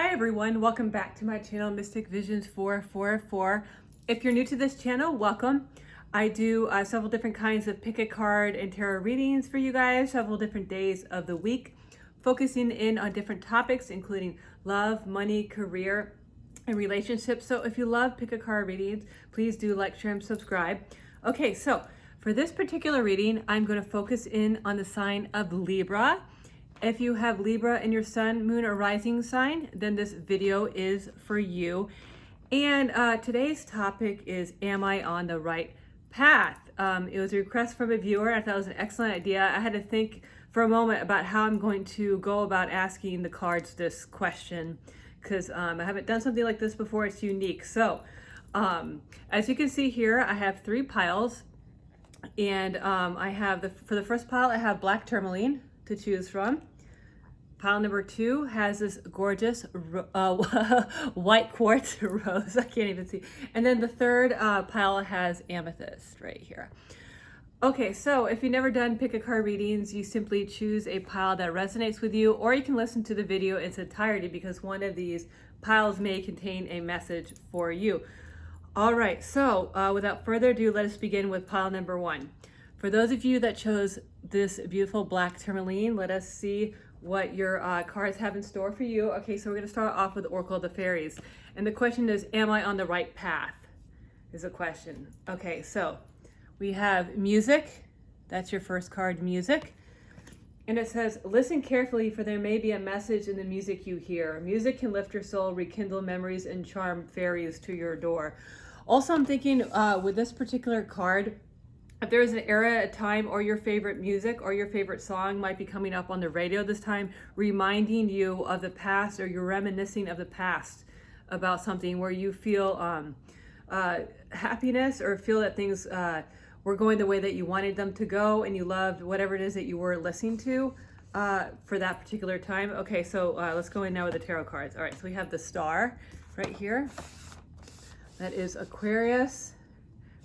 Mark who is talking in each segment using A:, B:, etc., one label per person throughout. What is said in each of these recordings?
A: Hi everyone, welcome back to my channel, Mystic Visions 444. If you're new to this channel, welcome. I do several different kinds of pick a card and tarot readings for you guys, several different days of the week, focusing in on different topics, including love, money, career, and relationships. So if you love pick a card readings, please do like, share, and subscribe. Okay, so for this particular reading, I'm going to focus in on the sign of Libra. If you have Libra in your sun, moon, or rising sign, then this video is for you. And today's topic is, am I on the right path? It was a request from a viewer. I thought it was an excellent idea. I had to think for a moment about how I'm going to go about asking the cards this question, because I haven't done something like this before. It's unique. So as you can see here, I have 3 piles. And I have, for the first pile, I have black tourmaline to choose from. Pile number 2 has this gorgeous white quartz rose. I can't even see. And then the third pile has amethyst right here. Okay, so if you've never done pick a card readings, you simply choose a pile that resonates with you, or you can listen to the video in its entirety because one of these piles may contain a message for you. All right, so without further ado, let us begin with pile number 1. For those of you that chose this beautiful black tourmaline, let us see what your cards have in store for you. Okay, so we're going to start off with Oracle of the Fairies. And the question is, am I on the right path? Is a question. Okay, so we have music. That's your first card, music. And it says, listen carefully, for there may be a message in the music you hear. Music can lift your soul, rekindle memories, and charm fairies to your door. Also, I'm thinking with this particular card, if there is an era, a time, or your favorite music or your favorite song might be coming up on the radio this time, reminding you of the past, or you're reminiscing of the past about something where you feel happiness, or feel that things were going the way that you wanted them to go, and you loved whatever it is that you were listening to for that particular time. Okay, so let's go in now with the tarot cards. All right, so we have the Star right here. That is Aquarius.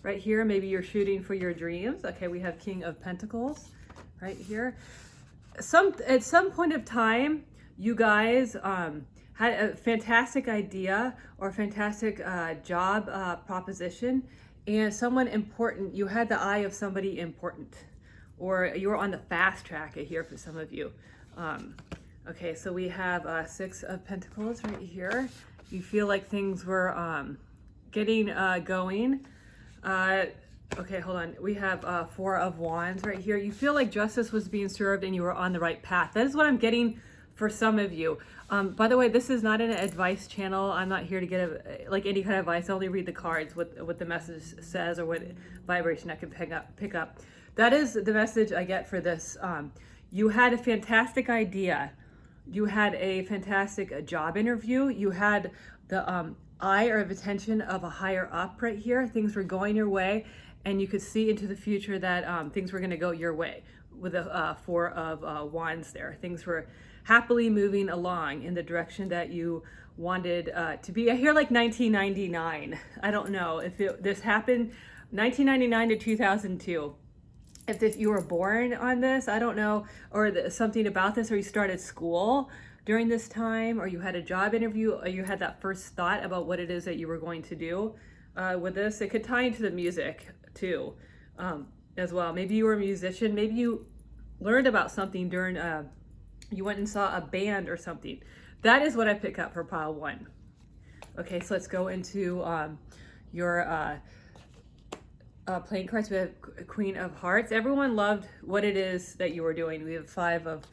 A: Right here, maybe you're shooting for your dreams. Okay, we have King of Pentacles right here. At some point of time, you guys had a fantastic idea or fantastic job proposition, and someone important, you had the eye of somebody important, or you were on the fast track here for some of you. Okay, so we have 6 of Pentacles right here. You feel like things were getting going. Okay, hold on. We have 4 of Wands right here. You feel like justice was being served and you were on the right path. That is what I'm getting for some of you. By the way, this is not an advice channel. I'm not here to get like any kind of advice. I only read the cards, what the message says, or what vibration I can pick up. That is the message I get for this. You had a fantastic idea. You had a fantastic job interview. You had the eye or of attention of a higher up right here. Things were going your way, and you could see into the future that things were going to go your way with a 4 of Wands there. Things were happily moving along in the direction that you wanted to be. I hear like 1999. I don't know if this happened 1999 to 2002. If you were born on this, I don't know, or something about this, or you started school during this time, or you had a job interview, or you had that first thought about what it is that you were going to do with this. It could tie into the music too, as well. Maybe you were a musician. Maybe you learned about something during, you went and saw a band or something. That is what I pick up for pile 1. Okay, so let's go into your playing cards. We have Queen of Hearts. Everyone loved what it is that you were doing. We have 5 of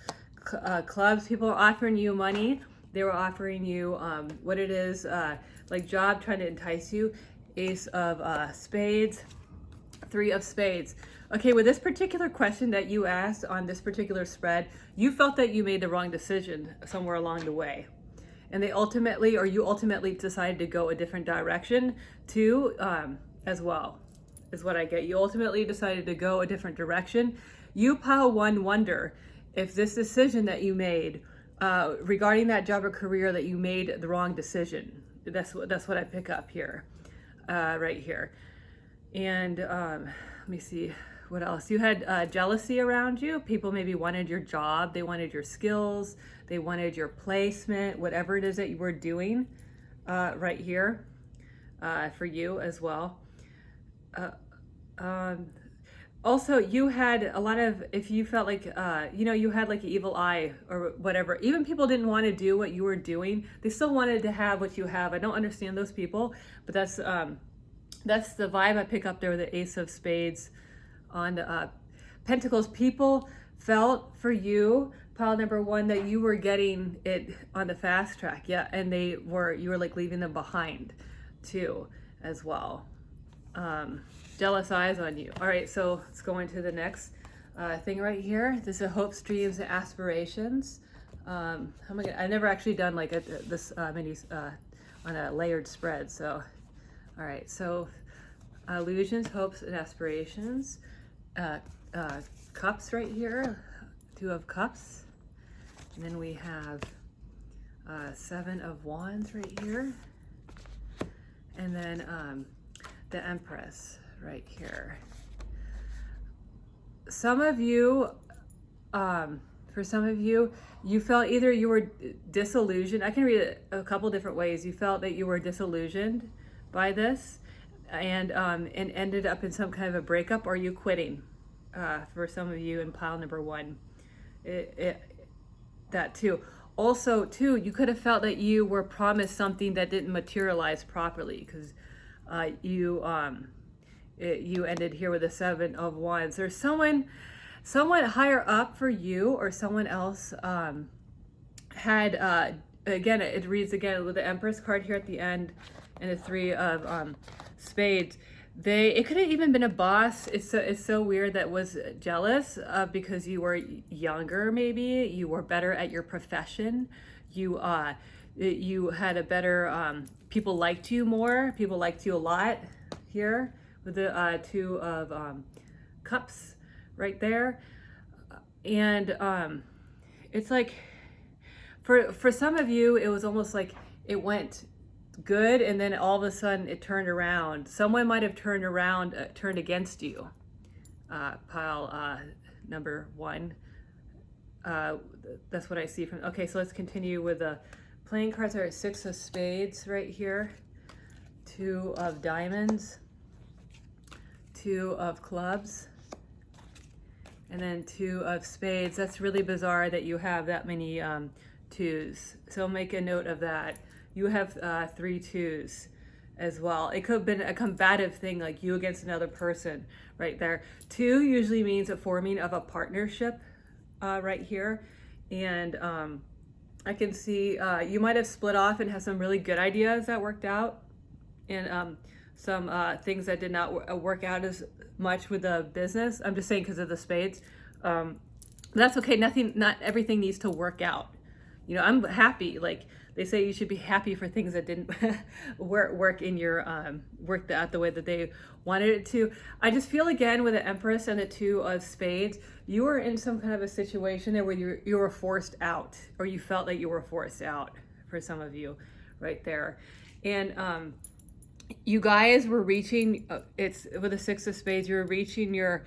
A: clubs. People are offering you money. They were offering you what it is, like job, trying to entice you. Ace of Spades, 3 of Spades. Okay, with this particular question that you asked on this particular spread, you felt that you made the wrong decision somewhere along the way, and you ultimately decided to go a different direction too, as well, is what I get. You ultimately decided to go a different direction. You, pile 1, wonder if this decision that you made regarding that job or career, that you made the wrong decision. That's what I pick up here, right here. And let me see what else? You had jealousy around you. People maybe wanted your job. They wanted your skills. They wanted your placement, whatever it is that you were doing right here for you as well. Also, you had a lot of, if you felt like, you had like an evil eye or whatever, even people didn't want to do what you were doing. They still wanted to have what you have. I don't understand those people, but that's the vibe I pick up there with the Ace of Spades on the Pentacles. People felt for you, pile number one, that you were getting it on the fast track. Yeah. And you were like leaving them behind too, as well. Jealous eyes on you. All right, so let's go into the next thing right here. This is hopes, dreams, and aspirations. I've never actually done like this many on a layered spread. So, all right, so illusions, hopes, and aspirations. Cups right here, 2 of Cups, and then we have 7 of Wands right here, and then the Empress right here. Some of you, for some of you, you felt either you were disillusioned. I can read it a couple different ways. You felt that you were disillusioned by this and ended up in some kind of a breakup, or you quitting for some of you in pile number one. That too. Also, too, you could have felt that you were promised something that didn't materialize properly because you ended here with a 7 of Wands. There's someone higher up for you, or someone else had again, it reads again with the Empress card here at the end and the 3 of Spades. It could have even been a boss. It's so weird that was jealous because you were younger. Maybe you were better at your profession. You had a better people liked you more. People liked you a lot here with the 2 of Cups right there. And it's like for some of you, it was almost like it went good and then all of a sudden it turned around. Someone might have turned against you. Pile number one. That's what I see from. Okay, so let's continue with the playing cards. Are 6 of Spades right here, 2 of Diamonds, 2 of Clubs, and then 2 of Spades. That's really bizarre that you have that many 2s. So make a note of that. You have 3 2s as well. It could have been a combative thing, like you against another person right there. 2 usually means a forming of a partnership right here. And I can see you might have split off and had some really good ideas that worked out, and some things that did not work out as much with the business. I'm just saying because of the Spades. That's okay. Not everything needs to work out. You know, I'm happy. Like they say, you should be happy for things that didn't work in your worked out the way that they wanted it to. I just feel again with the Empress and the 2 of Spades, you were in some kind of a situation there where you were forced out, or you felt that you were forced out for some of you right there. And you guys were reaching, it's with the 6 of Spades, you were reaching your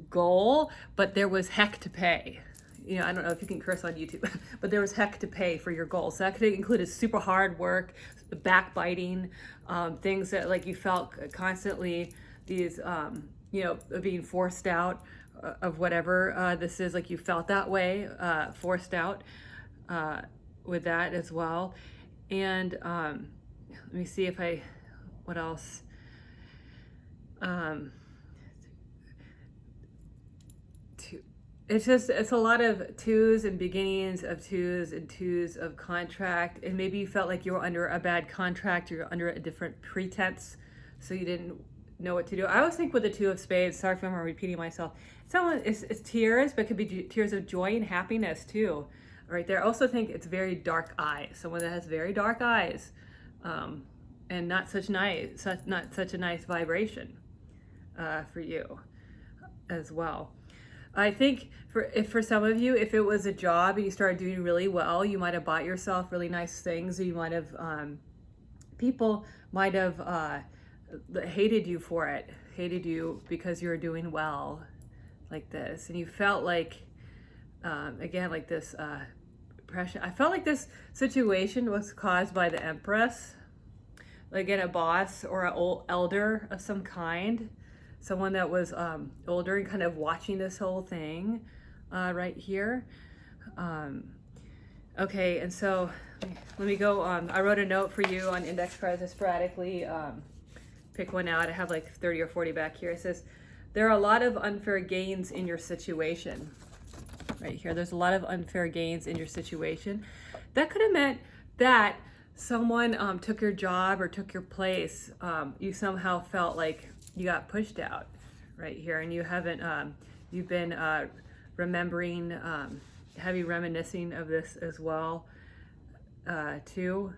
A: goal, but there was heck to pay. You know, I don't know if you can curse on YouTube, but there was heck to pay for your goals. So that could include super hard work, backbiting, things that like you felt constantly these, being forced out of whatever this is. Like you felt that way, forced out with that as well. And let me see what else? It's a lot of 2s and beginnings of 2s and 2s of contract. And maybe you felt like you were under a bad contract, you're under a different pretense, so you didn't know what to do. I always think with the 2 of Spades, sorry if I'm repeating myself, it's tears, but it could be tears of joy and happiness too. Right there. I also think it's very dark eyes. Someone that has very dark eyes, and not such a nice vibration for you as well. I think for some of you, if it was a job and you started doing really well, you might have bought yourself really nice things. Or you might have, people might have hated you for it, hated you because you were doing well like this, and you felt like, again, like this pressure. I felt like this situation was caused by the Empress, like again, a boss or an old elder of some kind, someone that was older and kind of watching this whole thing right here. Okay, and so let me go. I wrote a note for you on index cards. I sporadically pick one out. I have like 30 or 40 back here. It says, there are a lot of unfair gains in your situation. Right here, there's a lot of unfair gains in your situation. That could have meant that someone took your job or took your place. You somehow felt like you got pushed out right here, and you haven't, you've been remembering, heavy reminiscing of this as well, too,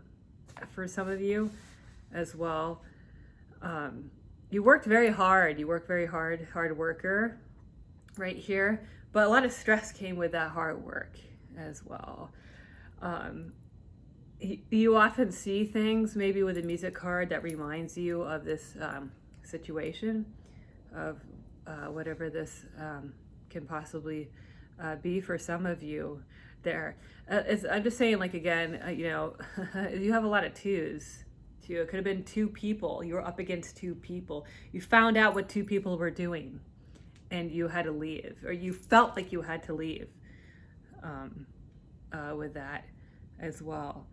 A: for some of you as well. You worked very hard. You worked very hard, hard worker right here. But a lot of stress came with that hard work as well. You often see things maybe with a music card that reminds you of this situation, of whatever this can possibly be for some of you there. I'm just saying, like, again, you know, you have a lot of twos too. It could have been two people. You were up against two people. You found out what two people were doing, and you had to leave, or you felt like you had to leave with that as well.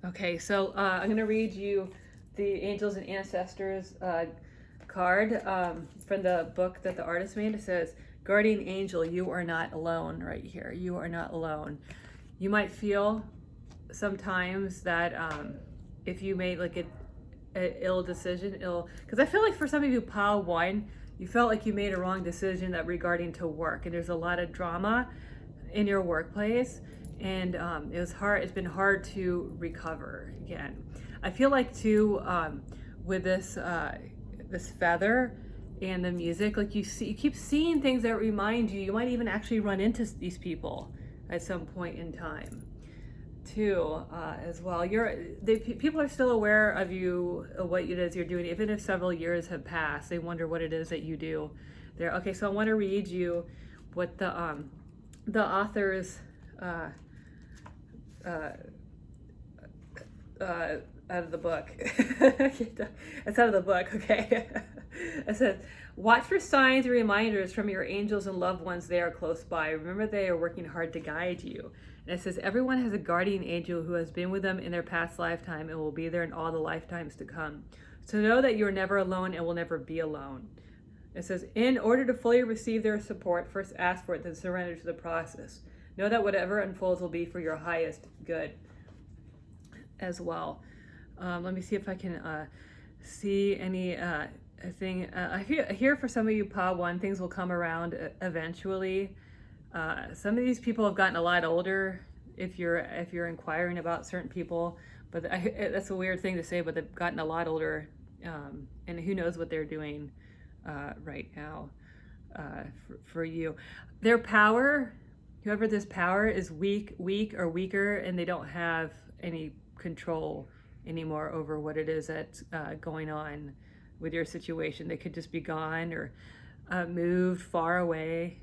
A: Okay, so I'm going to read you the Angels and Ancestors card from the book that the artist made. It says, Guardian Angel, you are not alone right here. You are not alone. You might feel sometimes that if you made like an ill decision, because I feel like for some of you, pile one, you felt like you made a wrong decision that regarding to work, and there's a lot of drama in your workplace, and it was hard. It's been hard to recover again. I feel like too, with this this feather and the music, like you keep seeing things that remind you. You might even actually run into these people at some point in time too, as well. People are still aware of you, of what it is you're doing, even if several years have passed. They wonder what it is that you do there. Okay, so I want to read you what the authors out of the book. It's out of the book, okay? It says, watch for signs and reminders from your angels and loved ones. They are close by. Remember, they are working hard to guide you. And it says, everyone has a guardian angel who has been with them in their past lifetime and will be there in all the lifetimes to come. So know that you're never alone and will never be alone. It says, in order to fully receive their support, first ask for it, then surrender to the process. Know that whatever unfolds will be for your highest good as well. Let me see if I can see any thing. I hear for some of you, Pa One, things will come around eventually. Some of these people have gotten a lot older. If you're inquiring about certain people, but that's a weird thing to say, but they've gotten a lot older, and who knows what they're doing right now for you. Their power, whoever this power is weak or weaker, and they don't have any control anymore over what it is that's going on with your situation. They could just be gone or moved far away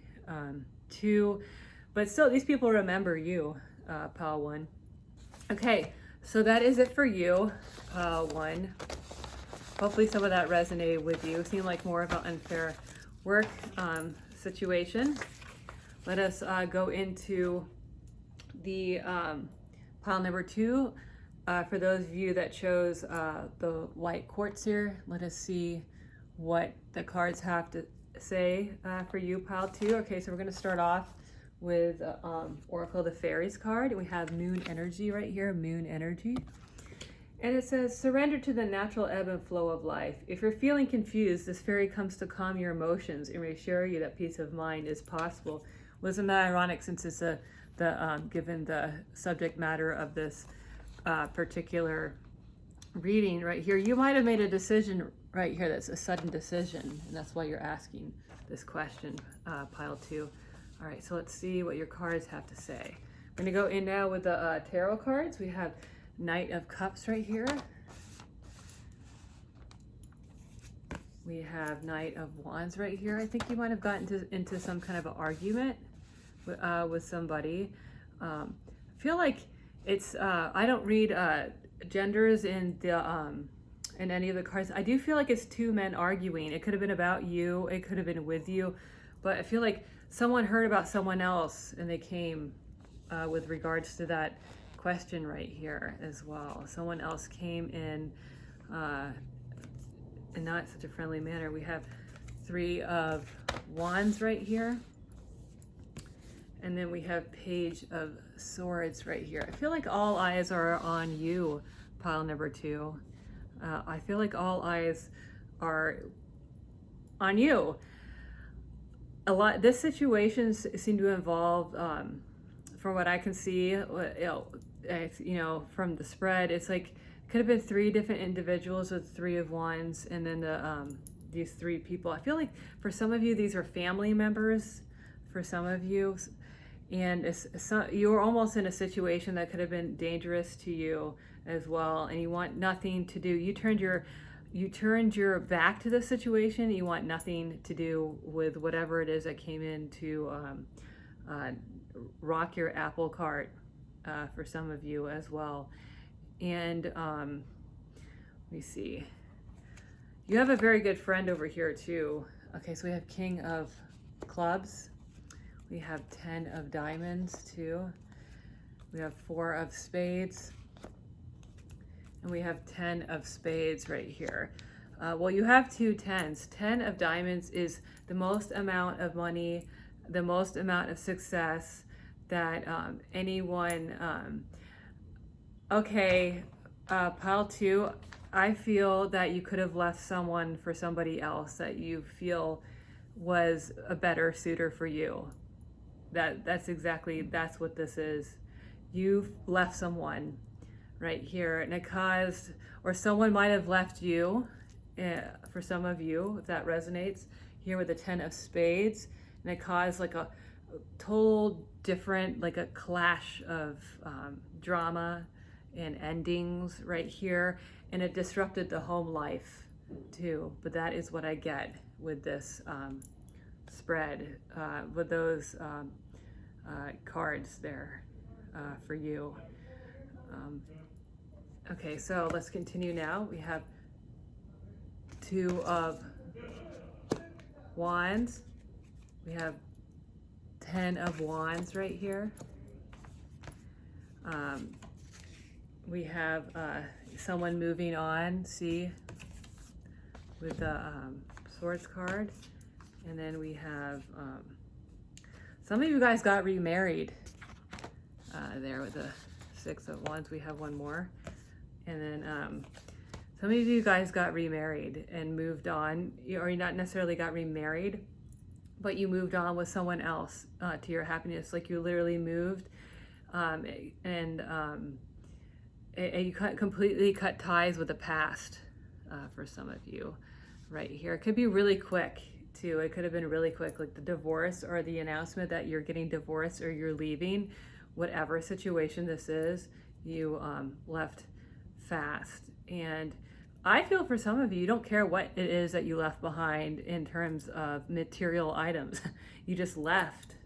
A: but still these people remember you, Pile One. Okay, so that is it for you, Pile One. Hopefully some of that resonated with you. Seemed like more of an unfair work situation. Let us go into the pile number 2. For those of you that chose the white quartz here, let us see what the cards have to say for you, pile 2. Okay, so we're going to start off with Oracle of the Fairies card. We have Moon Energy right here, Moon Energy. And it says, surrender to the natural ebb and flow of life. If you're feeling confused, this fairy comes to calm your emotions and reassure you that peace of mind is possible. Wasn't that ironic, since it's given the subject matter of this particular reading right here? You might have made a decision right here that's a sudden decision, and that's why you're asking this question, pile 2. All right, so let's see what your cards have to say. We're going to go in now with the tarot cards. We have Knight of Cups right here. We have Knight of Wands right here. I think you might have gotten into some kind of an argument with somebody. I feel like it's, I don't read genders in any of the cards. I do feel like it's two men arguing. It could have been about you, it could have been with you, but I feel like someone heard about someone else and they came with regards to that question right here as well. Someone else came in not such a friendly manner. We have Three of Wands right here. And then we have Page of Swords right here. I feel like all eyes are on you, pile number 2. I feel like all eyes are on you. This situation seemed to involve, from what I can see, from the spread, it's like could have been 3 different individuals with Three of Wands, and then these 3 people. I feel like for some of you, these are family members. For some of you, and you were almost in a situation that could have been dangerous to you as well, and you want nothing to do. You turned your back to the situation. You want nothing to do with whatever it is that came in to rock your apple cart for some of you as well. And let me see. You have a very good friend over here too. Okay, so we have King of Clubs. We have 10 of Diamonds too. We have 4 of Spades. And we have 10 of Spades right here. Well, you have 2 10s. 10 of Diamonds is the most amount of money, the most amount of success that anyone... Okay, pile 2, I feel that you could have left someone for somebody else that you feel was a better suitor for you. That's what this is. You've left someone right here, and it caused, or someone might have left you, for some of you, if that resonates, here with the 10 of Spades, and it caused like a total different, like a clash of drama and endings right here, and it disrupted the home life too. But that is what I get with this spread, with those cards there for you. Okay, so let's continue now. We have 2 of Wands. We have 10 of Wands right here. We have someone moving on, see, with the Swords card. And then we have, some of you guys got remarried there with the 6 of Wands. We have one more. And then some of you guys got remarried and moved on, or you not necessarily got remarried, but you moved on with someone else to your happiness. Like you literally moved and you completely cut ties with the past for some of you right here. It could be really quick too. It could have been really quick, like the divorce or the announcement that you're getting divorced or you're leaving. Whatever situation this is, you left fast. And I feel for some of you, you don't care what it is that you left behind in terms of material items. You just left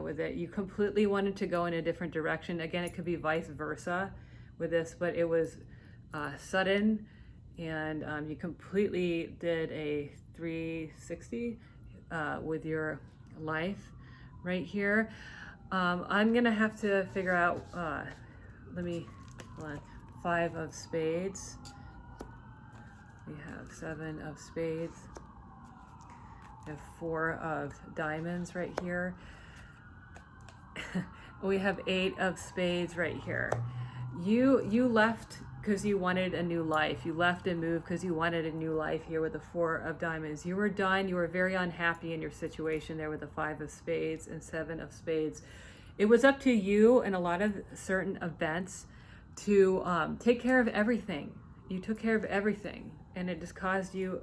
A: with it. You completely wanted to go in a different direction. Again, it could be vice versa with this, but it was sudden, and you completely did a 360 with your life right here. I'm gonna have to figure out, hold on, 5 of Spades. We have 7 of Spades. We have 4 of Diamonds right here. We have 8 of Spades right here. You left because you wanted a new life. You left and moved because you wanted a new life here with the 4 of Diamonds. You were done. You were very unhappy in your situation there with the 5 of Spades and 7 of Spades. It was up to you and a lot of certain events to take care of everything. You took care of everything, and it just caused you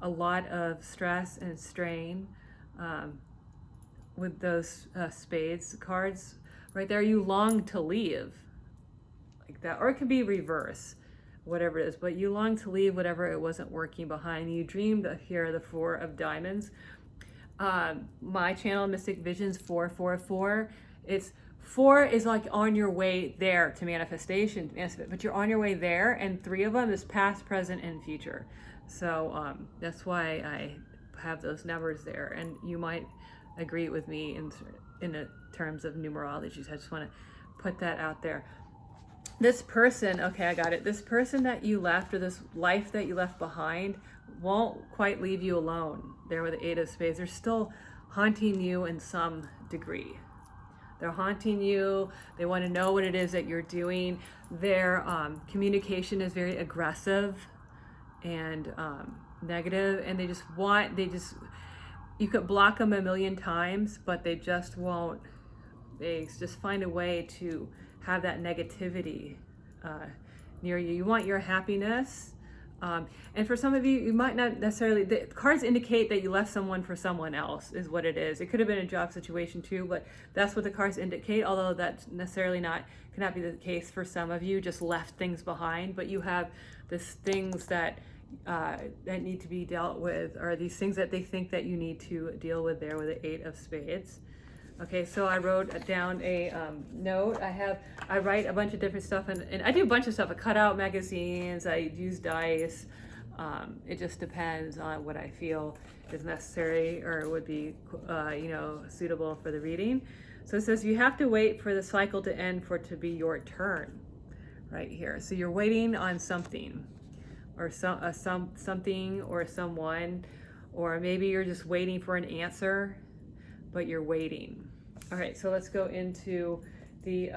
A: a lot of stress and strain with those Spades cards right there. You longed to leave like that, or it could be reverse, whatever it is, but you long to leave whatever it wasn't working behind. You dreamed here the Four of Diamonds. My channel, Mystic Visions 444, it's 4 is like on your way there to manifestation, but you're on your way there, and 3 of them is past, present, and future. So that's why I have those numbers there, and you might agree with me in the terms of numerology. So I just want to put that out there. This person, okay, I got it. This person that you left, or this life that you left behind, won't quite leave you alone. There with the 8 of Spades, they're still haunting you in some degree. They're haunting you. They want to know what it is that you're doing. Their communication is very aggressive and negative, and you could block them a million times, but they just won't. They just find a way to have that negativity near you. You want your happiness. And for some of you, you might not necessarily, the cards indicate that you left someone for someone else is what it is. It could have been a job situation too, but that's what the cards indicate, although that's necessarily cannot be the case for some of you, just left things behind, but you have these things that need to be dealt with, or these things that they think that you need to deal with there with the 8 of Spades. Okay, so I wrote down a note. I write a bunch of different stuff, and I do a bunch of stuff. I cut out magazines, I use dice. It just depends on what I feel is necessary or would be, suitable for the reading. So it says you have to wait for the cycle to end for it to be your turn, right here. So you're waiting on something, or something or someone, or maybe you're just waiting for an answer, but you're waiting. All right, so let's go into the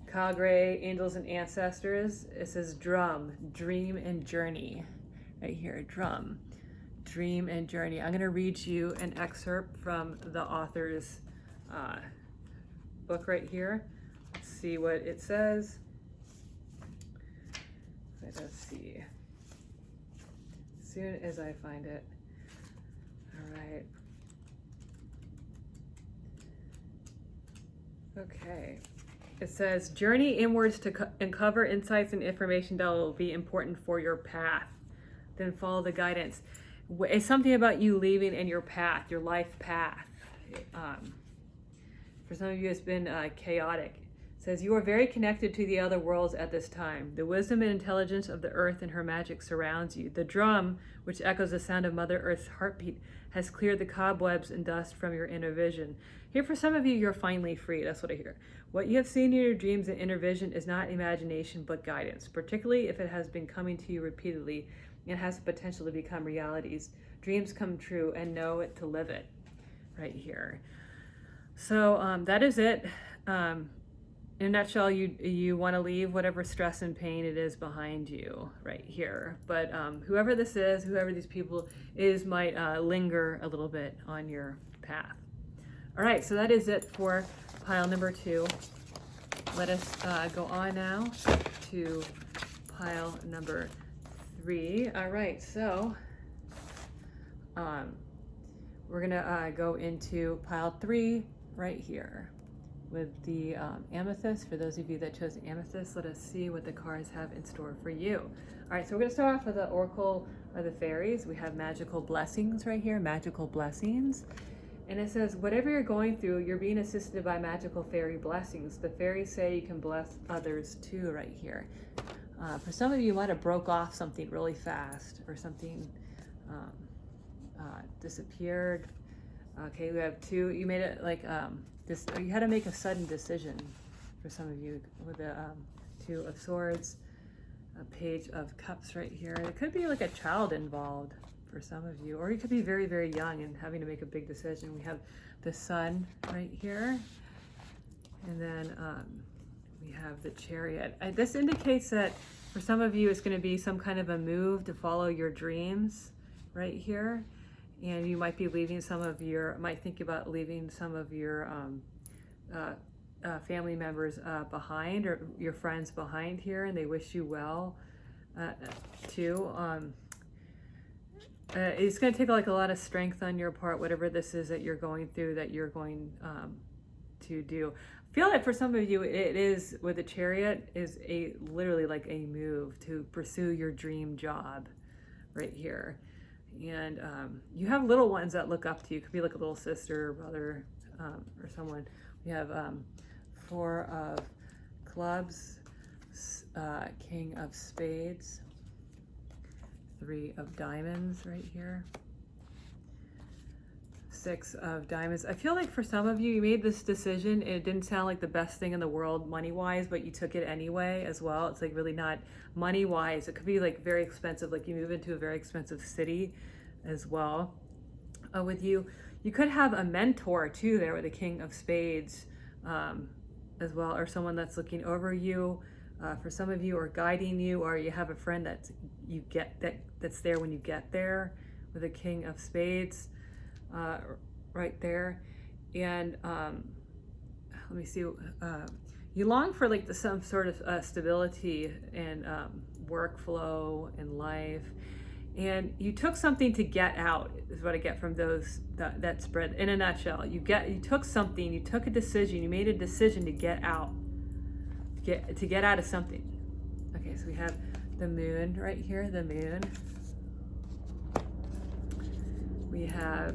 A: Kyle Gray, Angels and Ancestors. It says drum, dream and journey. Right here, drum, dream and journey. I'm gonna read you an excerpt from the author's book right here. Let's see what it says. Let's see. As soon as I find it. All right. Okay, it says, journey inwards to uncover insights and information that will be important for your path. Then follow the guidance. It's something about you leaving in your path, your life path. For some of you, it's been chaotic. It says, you are very connected to the other worlds at this time. The wisdom and intelligence of the earth and her magic surrounds you. The drum, which echoes the sound of Mother Earth's heartbeat, has cleared the cobwebs and dust from your inner vision. Here, for some of you, you're finally free. That's what I hear. What you have seen in your dreams and inner vision is not imagination, but guidance, particularly if it has been coming to you repeatedly and has the potential to become realities. Dreams come true, and know it to live it, right here. So that is it. In a nutshell, you want to leave whatever stress and pain it is behind you right here. But whoever this is, whoever these people is, might linger a little bit on your path. All right, so that is it for pile number 2. Let us go on now to pile number 3. All right, so we're gonna go into pile 3 right here with the amethyst. For those of you that chose amethyst, let us see what the cards have in store for you. All right, so we're gonna start off with the oracle of the fairies. We have magical blessings right here, magical blessings. And it says, whatever you're going through, you're being assisted by magical fairy blessings. The fairies say you can bless others too right here. For some of you, you might have broke off something really fast, or something disappeared. Okay, we have 2. You made it like you had to make a sudden decision for some of you with the 2 of Swords, a Page of Cups right here. It could be like a child involved for some of you, or you could be very, very young and having to make a big decision. We have the Sun right here, and then we have the Chariot. This indicates that for some of you, it's going to be some kind of a move to follow your dreams right here. And you might be leaving might think about leaving some of your family members behind, or your friends behind here, and they wish you well too. It's going to take like a lot of strength on your part, whatever this is that you're going through, that you're going to do. feel like for some of you, it is with the Chariot is literally like a move to pursue your dream job right here. And you have little ones that look up to you. It could be like a little sister or brother or someone. We have 4 of clubs, King of spades, 3 of diamonds right here, 6 of diamonds. I feel like for some of you, you made this decision and it didn't sound like the best thing in the world money-wise, but you took it anyway as well. It's like really not money-wise. It could be like very expensive, like you move into a very expensive city as well. With you, you could have a mentor too there with the King of spades as well, or someone that's looking over you for some of you, or guiding you, or you have a friend that's there when you get there with the King of spades. Right there. And let me see, you long for like some sort of stability and workflow in life, and you took something to get out is what I get from that spread. In a nutshell, you took something, you took a decision, you made a decision to get out, to get out of something. Okay, so we have the moon right here, the moon. We have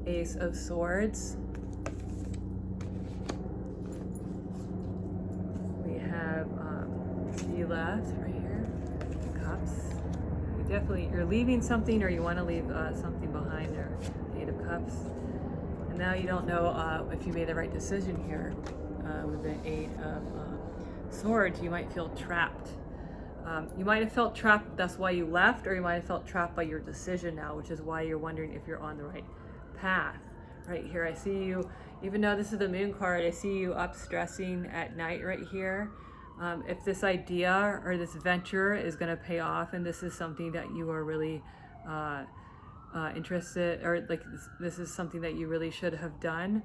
A: Ace of swords. We have see left right here, cups. You're leaving something, or you want to leave something behind there. 8 of cups. And now you don't know if you made the right decision here. With the 8 of swords, you might feel trapped. You might have felt trapped, that's why you left, or you might have felt trapped by your decision now, which is why you're wondering if you're on the right path. Right here, I see you, even though this is the moon card, I see you up stressing at night right here. If this idea or this venture is going to pay off, and this is something that you are really interested, or like this is something that you really should have done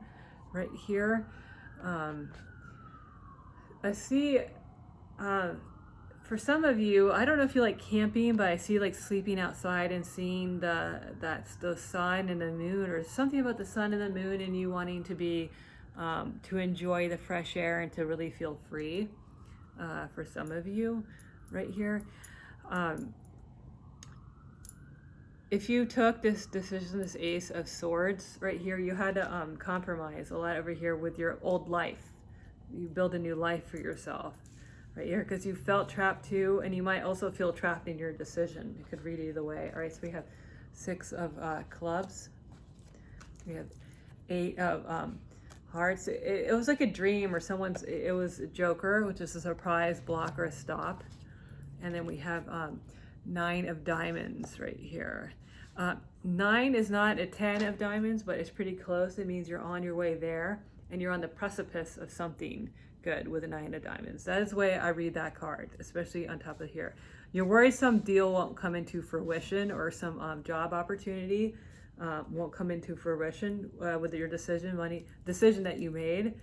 A: right here. I see for some of you, I don't know if you like camping, but I see like sleeping outside and seeing the sun and the moon, or something about the sun and the moon, and you wanting to be to enjoy the fresh air and to really feel free. For some of you, right here, if you took this decision, this Ace of swords right here, you had to compromise a lot over here with your old life. You build a new life for yourself. Right here, because you felt trapped too, and you might also feel trapped in your decision. You could read either way. All right, so we have 6 of clubs. We have 8 of hearts. It was like a dream, or it was a joker, which is a surprise block or a stop. And then we have 9 of diamonds right here. 9 is not a 10 of diamonds, but it's pretty close. It means you're on your way there, and you're on the precipice of something good with a 9 of diamonds. That is the way I read that card, especially on top of here. You're worried some deal won't come into fruition, or some job opportunity won't come into fruition with your decision that you made.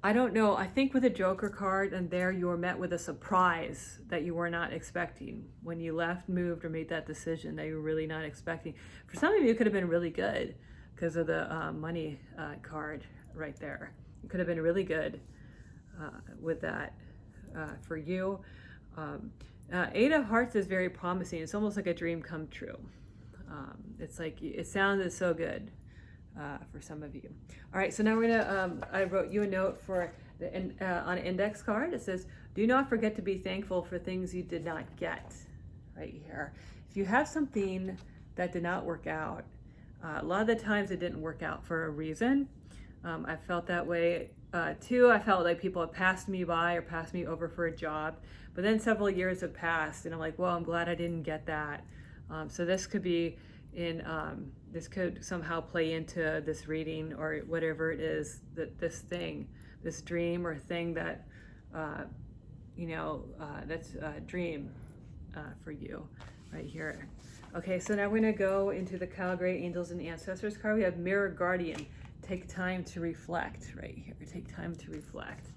A: I don't know. I think with a Joker card, and there you were met with a surprise that you were not expecting when you left, moved, or made that decision that you were really not expecting. For some of you, it could have been really good because of the money card right there. It could have been really good with that for you. 8 of hearts is very promising. It's almost like a dream come true. It's like, it sounded so good for some of you. All right, so now we're gonna, I wrote you a note for on an index card. It says, do not forget to be thankful for things you did not get, right here. If you have something that did not work out, a lot of the times it didn't work out for a reason. I felt that way too. I felt like people had passed me by or passed me over for a job, but then several years have passed, and I'm like, well, I'm glad I didn't get that. So this could be this could somehow play into this reading, or whatever it is, that this dream or thing that that's a dream for you right here. Okay, so now we're going to go into the Calgary Angels and Ancestors card. We have Mirror Guardian. Take time to reflect right here. Take time to reflect.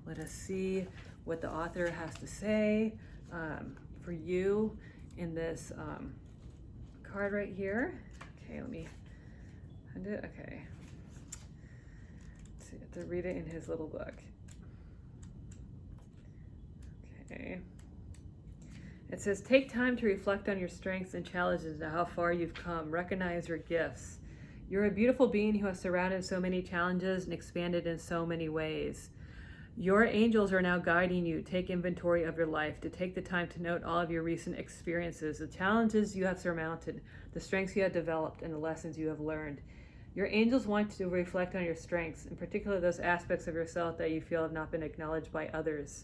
A: Let us see what the author has to say for you in this card right here. Okay, let me find it. Okay. So you have to read it in his little book. Okay. It says, take time to reflect on your strengths and challenges and how far you've come. Recognize your gifts. You're a beautiful being who has surrounded so many challenges and expanded in so many ways. Your angels are now guiding you. Take inventory of your life, to take the time to note all of your recent experiences, the challenges you have surmounted, the strengths you have developed, and the lessons you have learned. Your angels want to reflect on your strengths, in particular those aspects of yourself that you feel have not been acknowledged by others.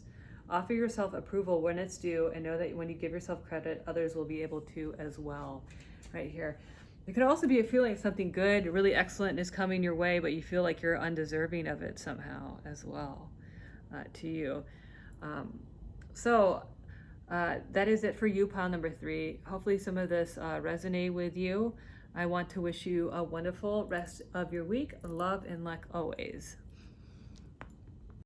A: Offer yourself approval when it's due, and know that when you give yourself credit, others will be able to as well. Right here. It could also be a feeling something good, really excellent is coming your way, but you feel like you're undeserving of it somehow as well to you. That is it for you, pile number 3. Hopefully some of this resonated with you. I want to wish you a wonderful rest of your week. Love and luck always.